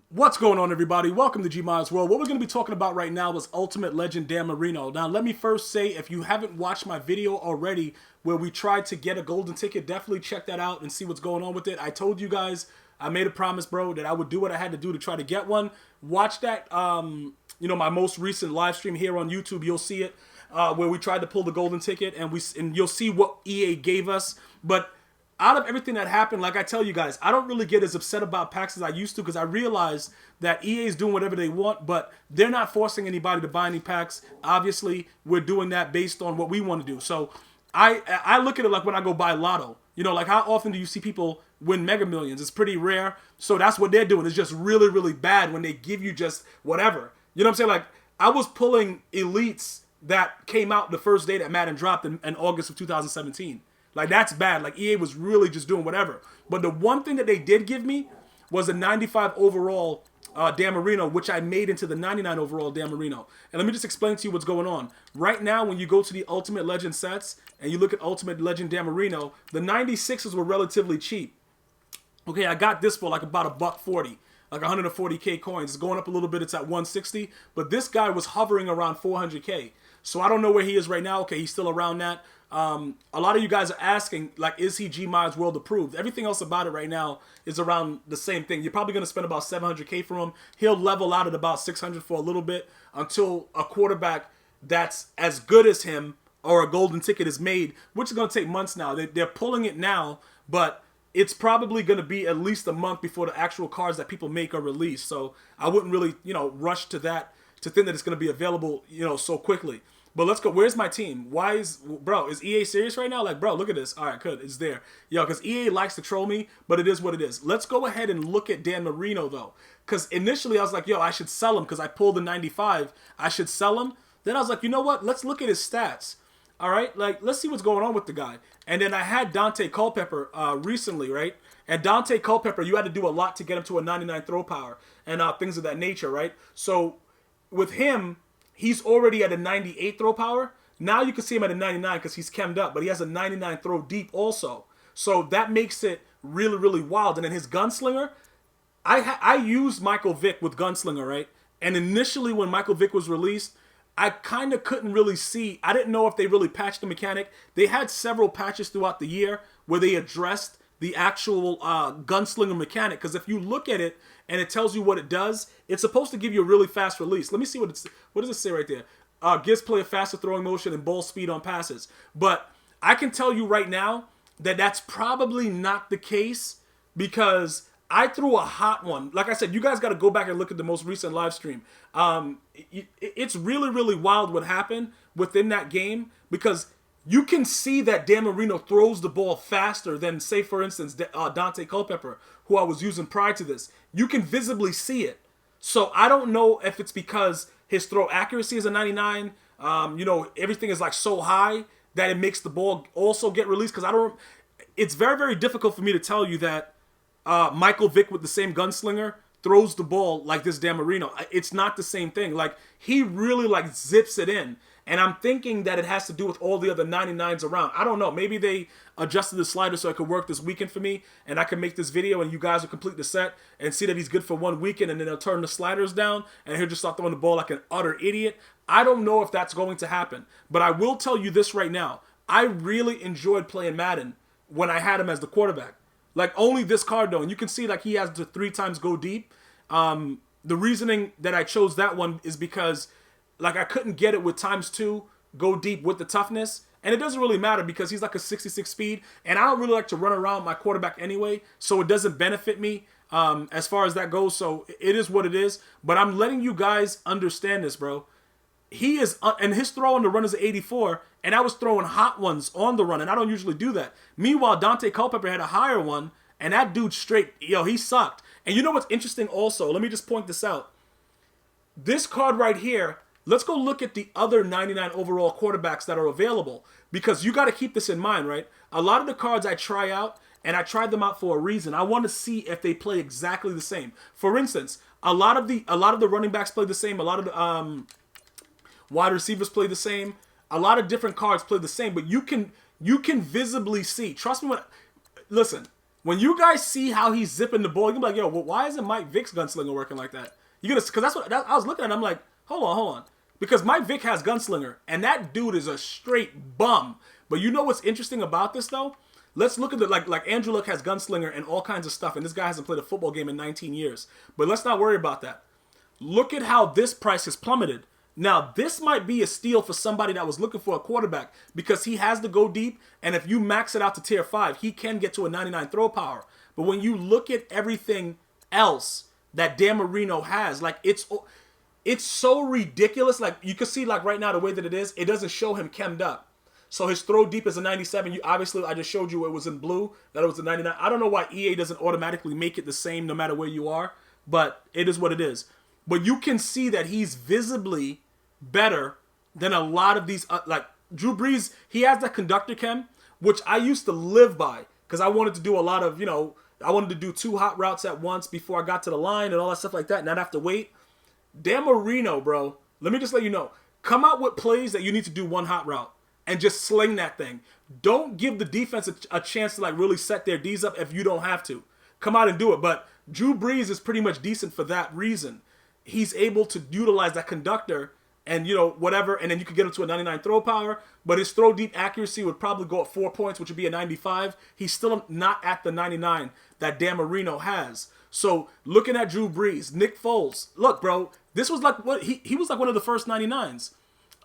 What's going on, everybody? Welcome to GmiasWorld. What we're going to be talking about right now is Ultimate Legend Dan Marino. Now, let me first say, if you haven't watched my video already where we tried to get a golden ticket, definitely check that out and see what's going on with it. I told you guys, I made a promise, bro, that I would do what I had to do to try to get one. Watch that, my most recent live stream here on YouTube. You'll see it where we tried to pull the golden ticket, and you'll see what EA gave us. But out of everything that happened, like I tell you guys, I don't really get as upset about packs as I used to, because I realize that EA is doing whatever they want, but they're not forcing anybody to buy any packs. Obviously, we're doing that based on what we want to do. So I look at it like when I go buy Lotto. You know, like how often do you see people win Mega Millions? It's pretty rare. So that's what they're doing. It's just really, really bad when they give you just whatever. You know what I'm saying? Like, I was pulling elites that came out the first day that Madden dropped in August of 2017. Like, that's bad. Like, EA was really just doing whatever. But the one thing that they did give me was a 95 overall Dan Marino, which I made into the 99 overall Dan Marino. And let me just explain to you what's going on. Right now, when you go to the Ultimate Legend sets and you look at Ultimate Legend Dan Marino, the 96s were relatively cheap. Okay, I got this for like about $1.40, like 140K coins. It's going up a little bit. It's at 160. But this guy was hovering around 400K. So I don't know where he is right now. Okay, he's still around that. A lot of you guys are asking, like, is he GmiasWorld approved? Everything else about it right now is around the same thing. You're probably going to spend about 700K for him. He'll level out at about 600 for a little bit until a quarterback that's as good as him or a golden ticket is made, which is going to take months now. They're pulling it now, but it's probably going to be at least a month before the actual cards that people make are released. So I wouldn't really, rush to that, to think that it's going to be available, so quickly. But let's go. Where's my team? Is EA serious right now? Like, bro, look at this. All right, good. It's there. Yo, because EA likes to troll me, but it is what it is. Let's go ahead and look at Dan Marino, though. Because initially I was like, yo, I should sell him because I pulled the 95. I should sell him. Then I was like, you know what? Let's look at his stats. All right? Like, let's see what's going on with the guy. And then I had Dante Culpepper recently, right? And Dante Culpepper, you had to do a lot to get him to a 99 throw power and things of that nature, right? So with him, he's already at a 98 throw power. Now you can see him at a 99 because he's chemmed up, but he has a 99 throw deep also. So that makes it really, really wild. And then his gunslinger, I used Michael Vick with gunslinger, right? And initially when Michael Vick was released, I kind of couldn't really see. I didn't know if they really patched the mechanic. They had several patches throughout the year where they addressed the actual gunslinger mechanic. Because if you look at it and it tells you what it does, it's supposed to give you a really fast release. Let me see what does it say right there? Gives play a faster throwing motion and ball speed on passes. But I can tell you right now that that's probably not the case, because I threw a hot one. Like I said, you guys got to go back and look at the most recent live stream. It's really, really wild what happened within that game, because you can see that Dan Marino throws the ball faster than, say, for instance, Dante Culpepper, who I was using prior to this. You can visibly see it. So I don't know if it's because his throw accuracy is a 99. Everything is like so high that it makes the ball also get released. Because it's very, very difficult for me to tell you that Michael Vick with the same gunslinger throws the ball like this Dan Marino. It's not the same thing. Like, he really like zips it in. And I'm thinking that it has to do with all the other 99s around. I don't know. Maybe they adjusted the slider so it could work this weekend for me, and I can make this video and you guys will complete the set and see that he's good for one weekend, and then they'll turn the sliders down and he'll just start throwing the ball like an utter idiot. I don't know if that's going to happen. But I will tell you this right now. I really enjoyed playing Madden when I had him as the quarterback. Like, only this card, though. And you can see, like, he has the 3 times go deep. The reasoning that I chose that one is because, like, I couldn't get it with ×2 go deep with the toughness. And it doesn't really matter because he's like a 66 speed. And I don't really like to run around my quarterback anyway. So it doesn't benefit me as far as that goes. So it is what it is. But I'm letting you guys understand this, bro. He is, and his throw on the run is an 84, and I was throwing hot ones on the run, and I don't usually do that. Meanwhile, Dante Culpepper had a higher one, and that dude straight, he sucked. And you know what's interesting also? Let me just point this out. This card right here, let's go look at the other 99 overall quarterbacks that are available, because you got to keep this in mind, right? A lot of the cards I try out, and I tried them out for a reason. I want to see if they play exactly the same. For instance, a lot of the running backs play the same. A lot of the wide receivers play the same. A lot of different cards play the same, but you can visibly see. Trust me listen, When you guys see how he's zipping the ball, you're like, yo, well, why isn't Mike Vick's gunslinger working like that? Because that's what I was looking at. I'm like, hold on. Because Mike Vick has gunslinger, and that dude is a straight bum. But you know what's interesting about this, though? Let's look at the, like Andrew Luck has gunslinger and all kinds of stuff, and this guy hasn't played a football game in 19 years. But let's not worry about that. Look at how this price has plummeted. Now, this might be a steal for somebody that was looking for a quarterback because he has to go deep, and if you max it out to tier 5, he can get to a 99 throw power. But when you look at everything else that Dan Marino has, like, it's so ridiculous. Like, you can see, like, right now, the way that it doesn't show him chemmed up. So his throw deep is a 97. Obviously, I just showed you it was in blue, that it was a 99. I don't know why EA doesn't automatically make it the same no matter where you are, but it is what it is. But you can see that he's visibly better than a lot of these, like Drew Brees. He has that conductor chem, which I used to live by because I wanted to do a lot of, I wanted to do 2 hot routes at once before I got to the line and all that stuff like that, and not have to wait. Dan Marino, bro, let me just let you know, come out with plays that you need to do 1 hot route and just sling that thing. Don't give the defense a chance to like really set their D's up if you don't have to. Come out and do it. But Drew Brees is pretty much decent for that reason. He's able to utilize that conductor and, whatever, and then you could get him to a 99 throw power, but his throw deep accuracy would probably go at 4 points, which would be a 95. He's still not at the 99 that Dan Marino has. So, looking at Drew Brees, Nick Foles, look, bro, this was like what he was like one of the first 99s.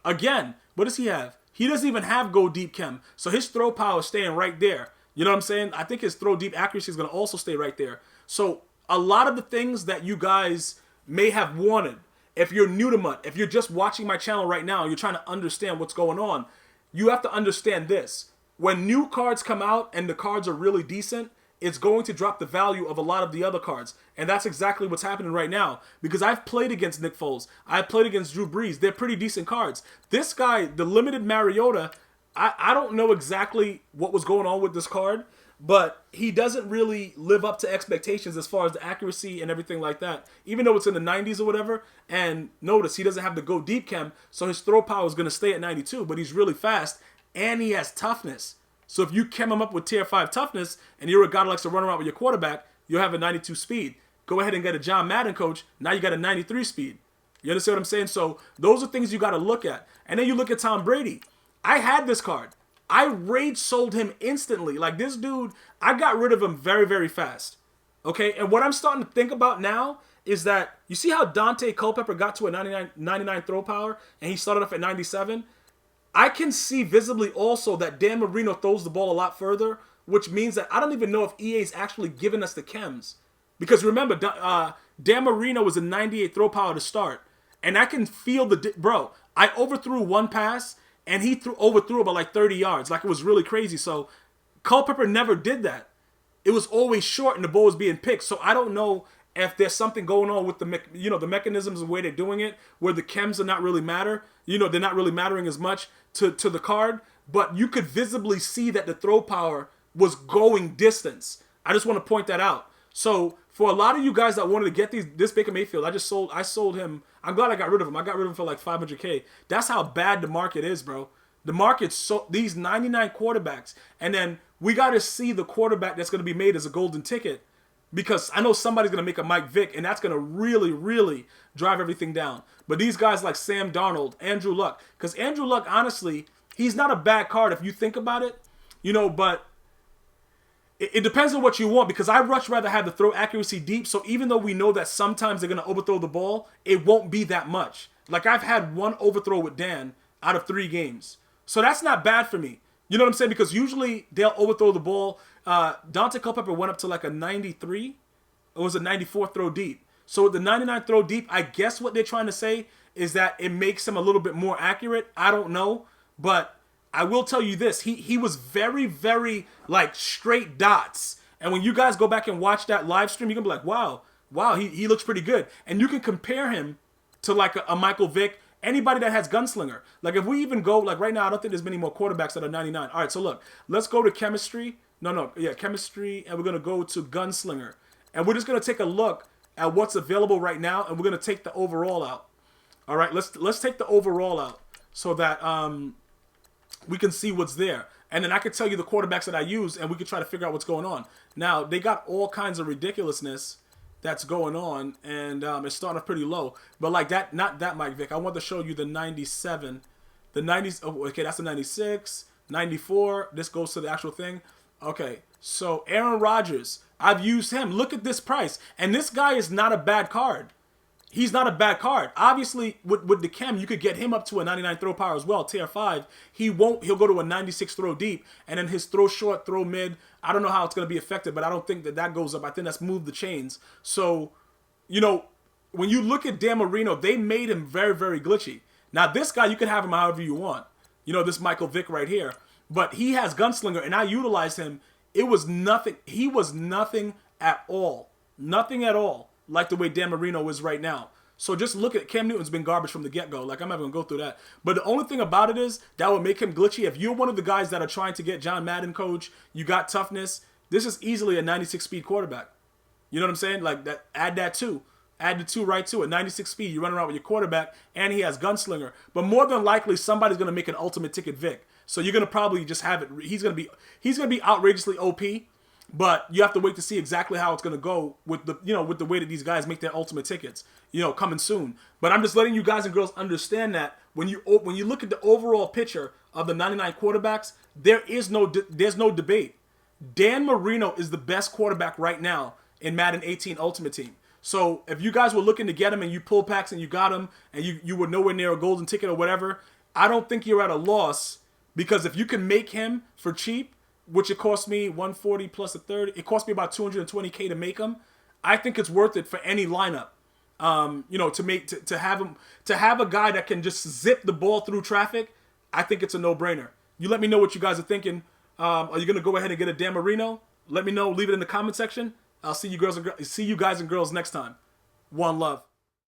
Again, what does he have? He doesn't even have go deep chem, so his throw power is staying right there. You know what I'm saying? I think his throw deep accuracy is going to also stay right there. So, a lot of the things that you guys may have wanted, if you're new to MUT, if you're just watching my channel right now and you're trying to understand what's going on, you have to understand this. When new cards come out and the cards are really decent, it's going to drop the value of a lot of the other cards. And that's exactly what's happening right now. Because I've played against Nick Foles. I've played against Drew Brees. They're pretty decent cards. This guy, the limited Mariota, I don't know exactly what was going on with this card, but he doesn't really live up to expectations as far as the accuracy and everything like that. Even though it's in the 90s or whatever, and notice he doesn't have the go deep chem, so his throw power is going to stay at 92, but he's really fast, and he has toughness. So if you chem him up with tier 5 toughness, and you're a guy that likes to run around with your quarterback, you'll have a 92 speed. Go ahead and get a John Madden coach, now you got a 93 speed. You understand what I'm saying? So those are things you got to look at. And then you look at Tom Brady. I had this card. I rage sold him instantly. Like this dude, I got rid of him very, very fast. Okay, and what I'm starting to think about now is that, you see how Dante Culpepper got to a 99 throw power, and he started off at 97? I can see visibly also that Dan Marino throws the ball a lot further, which means that I don't even know if EA's actually giving us the chems. Because remember, Dan Marino was a 98 throw power to start. And I can feel bro, I overthrew one pass, and he overthrew about like 30 yards. Like, it was really crazy. So Culpepper never did that. It was always short, and the ball was being picked. So I don't know if there's something going on with the mechanisms and the way they're doing it, where the chems are not really matter. They're not really mattering as much to the card. But you could visibly see that the throw power was going distance. I just want to point that out. So for a lot of you guys that wanted to get this Baker Mayfield, I sold him. I'm glad I got rid of him. I got rid of him for like $500K. That's how bad the market is, bro. The market's so, these 99 quarterbacks, and then we got to see the quarterback that's going to be made as a golden ticket, because I know somebody's going to make a Mike Vick, and that's going to really, really drive everything down. But these guys like Sam Darnold, Andrew Luck, because Andrew Luck, honestly, he's not a bad card if you think about it, but it depends on what you want, because I'd much rather have the throw accuracy deep, so even though we know that sometimes they're going to overthrow the ball, it won't be that much. Like, I've had one overthrow with Dan out of 3 games. So that's not bad for me. You know what I'm saying? Because usually they'll overthrow the ball. Dante Culpepper went up to like a 93. It was a 94 throw deep. So with the 99 throw deep, I guess what they're trying to say is that it makes him a little bit more accurate. I don't know. But I will tell you this. He was very, very like straight dots. And when you guys go back and watch that live stream, you're going to be like, wow, he looks pretty good. And you can compare him to like a Michael Vick. Anybody that has gunslinger. Like, if we even go, like right now, I don't think there's many more quarterbacks that are 99. All right, so look, let's go to chemistry. Chemistry, and we're going to go to gunslinger. And we're just going to take a look at what's available right now, and we're going to take the overall out. All right, let's take the overall out so that we can see what's there. And then I could tell you the quarterbacks that I use, and we could try to figure out what's going on. Now, they got all kinds of ridiculousness that's going on, and it's starting off pretty low. But like that, not that Mike Vick. I want to show you the 97. The 90s, oh, okay, that's the 96. 94, this goes to the actual thing. Okay, so Aaron Rodgers, I've used him. Look at this price. And this guy is not a bad card. He's not a bad card. Obviously, with the chem, you could get him up to a 99 throw power as well, tier 5. He'll go to a 96 throw deep, and then his throw short, throw mid, I don't know how it's going to be affected, but I don't think that goes up. I think that's moved the chains. So, you know, when you look at Dan Marino, they made him very, very glitchy. Now, this guy, you can have him however you want. You know, this Michael Vick right here. But he has Gunslinger, and I utilized him. It was nothing. He was nothing at all. Nothing at all like the way Dan Marino is right now. So just look at Cam Newton's been garbage from the get-go. Like, I'm not going to go through that. But the only thing about it is that would make him glitchy. If you're one of the guys that are trying to get John Madden coach, you got toughness, this is easily a 96 speed quarterback. You know what I'm saying? Like, that. Add that too. Add the 2 right to it. 96 speed. You run around with your quarterback, and he has Gunslinger. But more than likely, somebody's going to make an ultimate ticket Vick. So you're going to probably just have it. He's going to be outrageously OP, but you have to wait to see exactly how it's going to go with the way that these guys make their ultimate tickets. You know, coming soon. But I'm just letting you guys and girls understand that when you look at the overall picture of the 99 quarterbacks, there's no debate. Dan Marino is the best quarterback right now in Madden 18 Ultimate Team. So if you guys were looking to get him and you pull packs and you got him and you were nowhere near a golden ticket or whatever, I don't think you're at a loss, because if you can make him for cheap, which it cost me 140 plus a 30, it cost me about 220K to make him. I think it's worth it for any lineup. You know, to have a guy that can just zip the ball through traffic. I think it's a no-brainer. You let me know what you guys are thinking. Are you gonna go ahead and get a Dan Marino? Let me know. Leave it in the comment section. I'll see you guys and girls next time. One love.